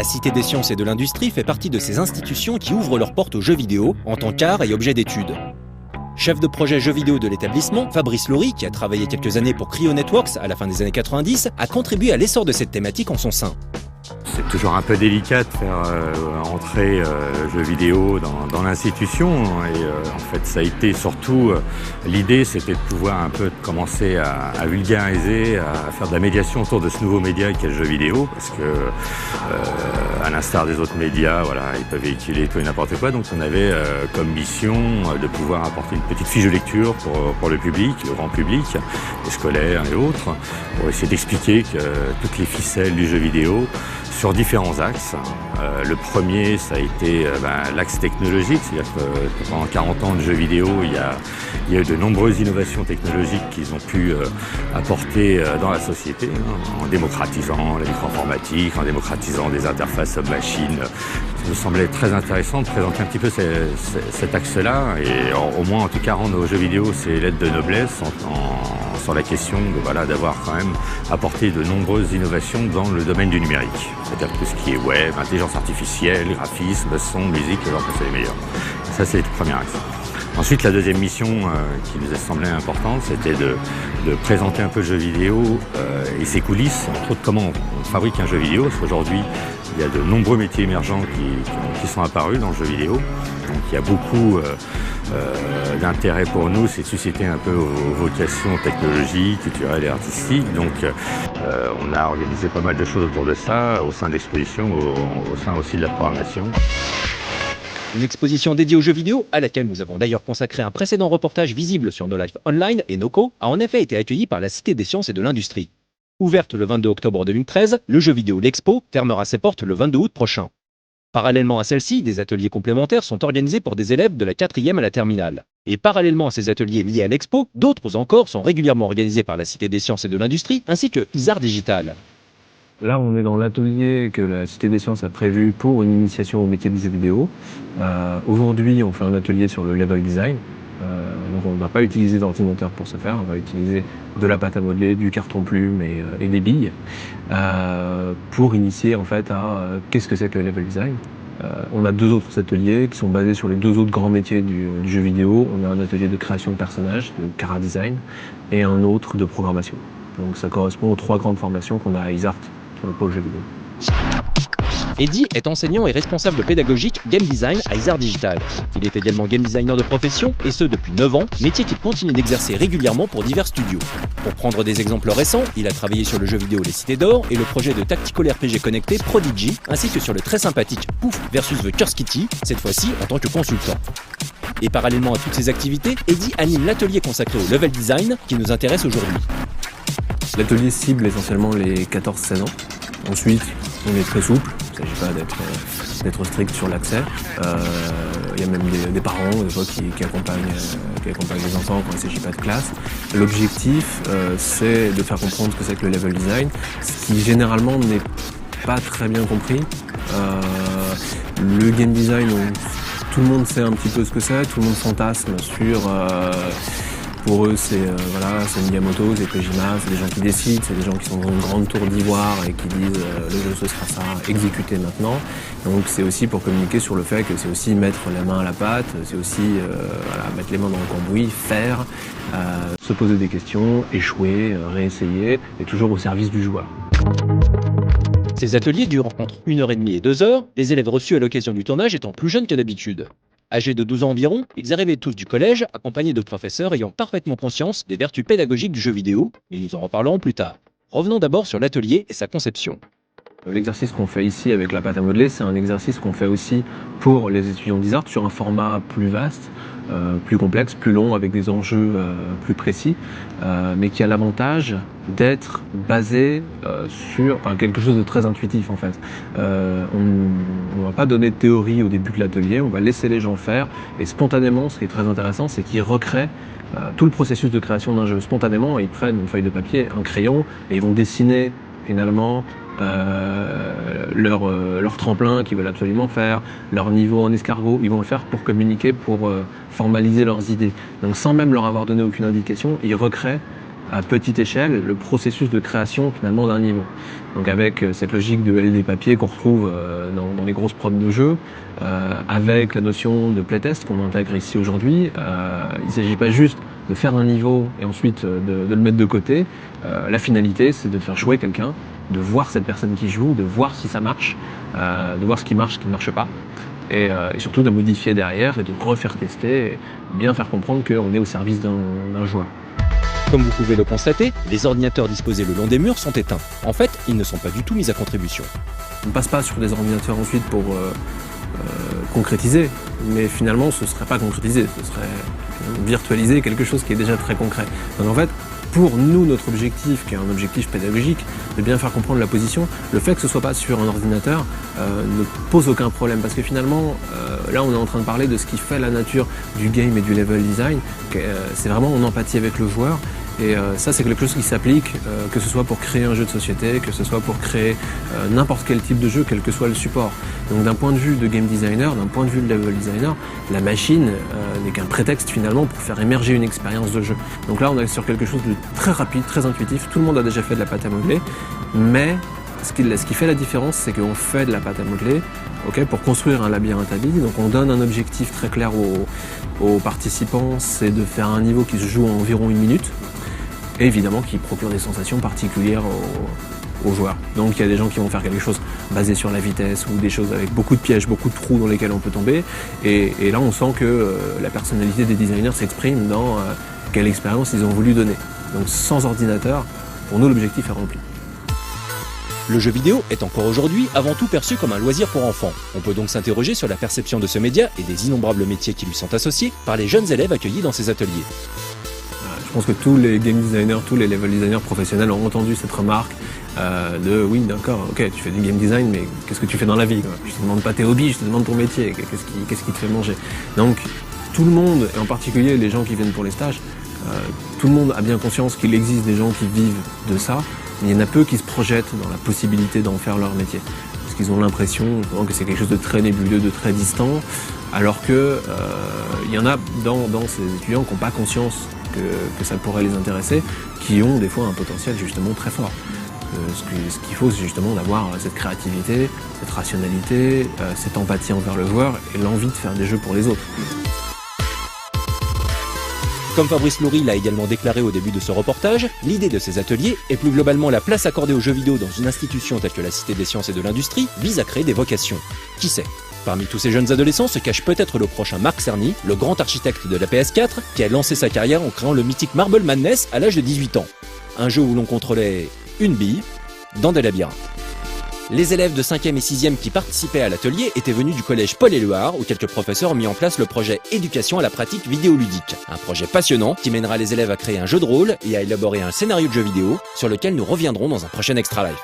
Cité des sciences et de l'industrie fait partie de ces institutions qui ouvrent leurs portes aux jeux vidéo en tant qu'art et objet d'étude. Chef de projet jeux vidéo de l'établissement, Fabrice Laurie, qui a travaillé quelques années pour Cryo Networks à la fin des années 90, a contribué à l'essor de cette thématique en son sein. C'est toujours un peu délicat de faire entrer jeux vidéo dans l'institution et en fait ça a été surtout l'idée c'était de pouvoir un peu commencer à vulgariser, à faire de la médiation autour de ce nouveau média qu'est le jeu vidéo parce que à l'instar des autres médias, voilà, ils peuvent véhiculer tout et n'importe quoi, donc on avait comme mission de pouvoir apporter une petite fiche de lecture pour le public, le grand public, les scolaires et autres, pour essayer d'expliquer que toutes les ficelles du jeu vidéo sur différents axes. Le premier, ça a été l'axe technologique, c'est-à-dire que pendant 40 ans de jeux vidéo, il y a eu de nombreuses innovations technologiques qu'ils ont pu apporter dans la société, hein, en démocratisant la micro-informatique, en démocratisant des interfaces homme-machine. Ça me semblait très intéressant de présenter un petit peu cet axe-là, et au moins en tout cas rendre aux jeux vidéo ses lettres de noblesse sur la question d'avoir quand même apporté de nombreuses innovations dans le domaine du numérique. C'est-à-dire tout ce qui est web, intelligence artificielle, graphisme, son, musique, alors que c'est les meilleurs. Ça, c'est le premier axe. Ensuite, la deuxième mission qui nous a semblé importante, c'était de présenter un peu le jeu vidéo et ses coulisses, entre autres comment on fabrique un jeu vidéo, parce qu'aujourd'hui, il y a de nombreux métiers émergents qui sont apparus dans le jeu vidéo. Donc il y a beaucoup d'intérêt pour nous, c'est de susciter un peu aux vocations technologiques, culturelles et artistiques. Donc on a organisé pas mal de choses autour de ça, au sein de l'exposition, au sein aussi de la programmation. Une exposition dédiée aux jeux vidéo, à laquelle nous avons d'ailleurs consacré un précédent reportage visible sur No Life Online et Noco, a en effet été accueillie par la Cité des sciences et de l'industrie. Ouverte le 22 octobre 2013, le jeu vidéo L'Expo fermera ses portes le 22 août prochain. Parallèlement à celle-ci, des ateliers complémentaires sont organisés pour des élèves de la 4e à la terminale. Et parallèlement à ces ateliers liés à l'Expo, d'autres encore sont régulièrement organisés par la Cité des sciences et de l'industrie ainsi que Isart Digital. Là, on est dans l'atelier que la Cité des sciences a prévu pour une initiation au métier du jeu vidéo. Aujourd'hui, on fait un atelier sur le level design. Donc on ne va pas utiliser d'ordinateur pour ce faire, on va utiliser de la pâte à modeler, du carton-plume et des billes pour initier en fait à qu'est-ce que c'est que le level design. On a deux autres ateliers qui sont basés sur les deux autres grands métiers du jeu vidéo. On a un atelier de création de personnages, de chara design, et un autre de programmation. Donc ça correspond aux trois grandes formations qu'on a à Isart sur le pôle jeu vidéo. Eddy est enseignant et responsable pédagogique Game Design à Isart Digital. Il est également game designer de profession, et ce depuis 9 ans, métier qu'il continue d'exercer régulièrement pour divers studios. Pour prendre des exemples récents, il a travaillé sur le jeu vidéo Les Cités d'Or et le projet de tactical RPG connecté Prodigy, ainsi que sur le très sympathique Pouf vs The Curse Kitty, cette fois-ci en tant que consultant. Et parallèlement à toutes ces activités, Eddy anime l'atelier consacré au level design qui nous intéresse aujourd'hui. L'atelier cible essentiellement les 14-16 ans. Ensuite, on est très souple. Il ne s'agit pas d'être strict sur l'accès. Il y a même des parents des fois qui accompagnent les enfants quand il ne s'agit pas de classe. L'objectif, c'est de faire comprendre ce que c'est que le level design, ce qui généralement n'est pas très bien compris. Le game design, tout le monde sait un petit peu ce que c'est, tout le monde fantasme sur... Pour eux, c'est Miyamoto, c'est Kojima, c'est des gens qui décident, c'est des gens qui sont dans une grande tour d'ivoire et qui disent le jeu ce sera ça, exécutez maintenant. Donc c'est aussi pour communiquer sur le fait que c'est aussi mettre la main à la pâte, c'est aussi mettre les mains dans le cambouis, faire, se poser des questions, échouer, réessayer, et toujours au service du joueur. Ces ateliers durent entre 1h30 et 2h, les élèves reçus à l'occasion du tournage étant plus jeunes que d'habitude. Âgés de 12 ans environ, ils arrivaient tous du collège, accompagnés de professeurs ayant parfaitement conscience des vertus pédagogiques du jeu vidéo, et nous en reparlerons plus tard. Revenons d'abord sur l'atelier et sa conception. L'exercice qu'on fait ici avec la pâte à modeler, c'est un exercice qu'on fait aussi pour les étudiants d'Isart sur un format plus vaste, plus complexe, plus long, avec des enjeux plus précis, mais qui a l'avantage d'être basé sur quelque chose de très intuitif en fait. On ne va pas donner de théorie au début de l'atelier, on va laisser les gens faire, et spontanément, ce qui est très intéressant, c'est qu'ils recréent tout le processus de création d'un jeu. Spontanément, ils prennent une feuille de papier, un crayon, et ils vont dessiner finalement leur tremplin qu'ils veulent absolument faire, leur niveau en escargot, ils vont le faire pour communiquer, pour formaliser leurs idées. Donc sans même leur avoir donné aucune indication, ils recréent à petite échelle le processus de création finalement d'un niveau. Donc avec cette logique de LED papier qu'on retrouve dans les grosses prods de jeux, avec la notion de playtest qu'on intègre ici aujourd'hui, il ne s'agit pas juste de faire un niveau et ensuite de le mettre de côté. La finalité, c'est de faire jouer quelqu'un, de voir cette personne qui joue, de voir si ça marche, de voir ce qui marche, ce qui ne marche pas, et surtout de modifier derrière et de refaire tester, et bien faire comprendre qu'on est au service d'un joueur. Comme vous pouvez le constater, les ordinateurs disposés le long des murs sont éteints. En fait, ils ne sont pas du tout mis à contribution. On ne passe pas sur des ordinateurs ensuite pour concrétiser, mais finalement ce ne serait pas concrétisé, ce serait virtualiser quelque chose qui est déjà très concret. Donc en fait, pour nous, notre objectif, qui est un objectif pédagogique, de bien faire comprendre la position, le fait que ce ne soit pas sur un ordinateur ne pose aucun problème, parce que finalement, là on est en train de parler de ce qui fait la nature du game et du level design, c'est vraiment en empathie avec le joueur. Et ça, c'est quelque chose qui s'applique, que ce soit pour créer un jeu de société, que ce soit pour créer n'importe quel type de jeu, quel que soit le support. Donc d'un point de vue de game designer, d'un point de vue de level designer, la machine n'est qu'un prétexte finalement pour faire émerger une expérience de jeu. Donc là, on est sur quelque chose de très rapide, très intuitif. Tout le monde a déjà fait de la pâte à modeler, mais ce qui fait la différence, c'est qu'on fait de la pâte à modeler pour construire un labyrinthe à billes. Donc on donne un objectif très clair aux participants, c'est de faire un niveau qui se joue en environ 1 minute. Et évidemment qui procure des sensations particulières aux joueurs. Donc il y a des gens qui vont faire quelque chose basé sur la vitesse ou des choses avec beaucoup de pièges, beaucoup de trous dans lesquels on peut tomber. Et là on sent que la personnalité des designers s'exprime dans quelle expérience ils ont voulu donner. Donc sans ordinateur, pour nous l'objectif est rempli. Le jeu vidéo est encore aujourd'hui avant tout perçu comme un loisir pour enfants. On peut donc s'interroger sur la perception de ce média et des innombrables métiers qui lui sont associés par les jeunes élèves accueillis dans ces ateliers. Je pense que tous les game designers, tous les level designers professionnels ont entendu cette remarque de oui d'accord, ok tu fais du game design mais qu'est-ce que tu fais dans la vie quoi? Je te demande pas tes hobbies, je te demande ton métier, qu'est-ce qui te fait manger. Donc tout le monde, et en particulier les gens qui viennent pour les stages, tout le monde a bien conscience qu'il existe des gens qui vivent de ça, mais il y en a peu qui se projettent dans la possibilité d'en faire leur métier. Parce qu'ils ont l'impression que c'est quelque chose de très nébuleux, de très distant, alors que il y en a dans ces étudiants qui n'ont pas conscience que ça pourrait les intéresser, qui ont des fois un potentiel justement très fort. Ce qu'il faut, c'est justement d'avoir cette créativité, cette rationalité, cette empathie envers le joueur et l'envie de faire des jeux pour les autres. Comme Fabrice Loury l'a également déclaré au début de ce reportage, l'idée de ces ateliers, et plus globalement la place accordée aux jeux vidéo dans une institution telle que la Cité des Sciences et de l'Industrie, vise à créer des vocations. Qui sait ? Parmi tous ces jeunes adolescents se cache peut-être le prochain Marc Cerny, le grand architecte de la PS4, qui a lancé sa carrière en créant le mythique Marble Madness à l'âge de 18 ans. Un jeu où l'on contrôlait une bille dans des labyrinthes. Les élèves de 5e et 6e qui participaient à l'atelier étaient venus du collège Paul-Éluard où quelques professeurs ont mis en place le projet Éducation à la pratique vidéoludique. Un projet passionnant qui mènera les élèves à créer un jeu de rôle et à élaborer un scénario de jeu vidéo sur lequel nous reviendrons dans un prochain Extra Life.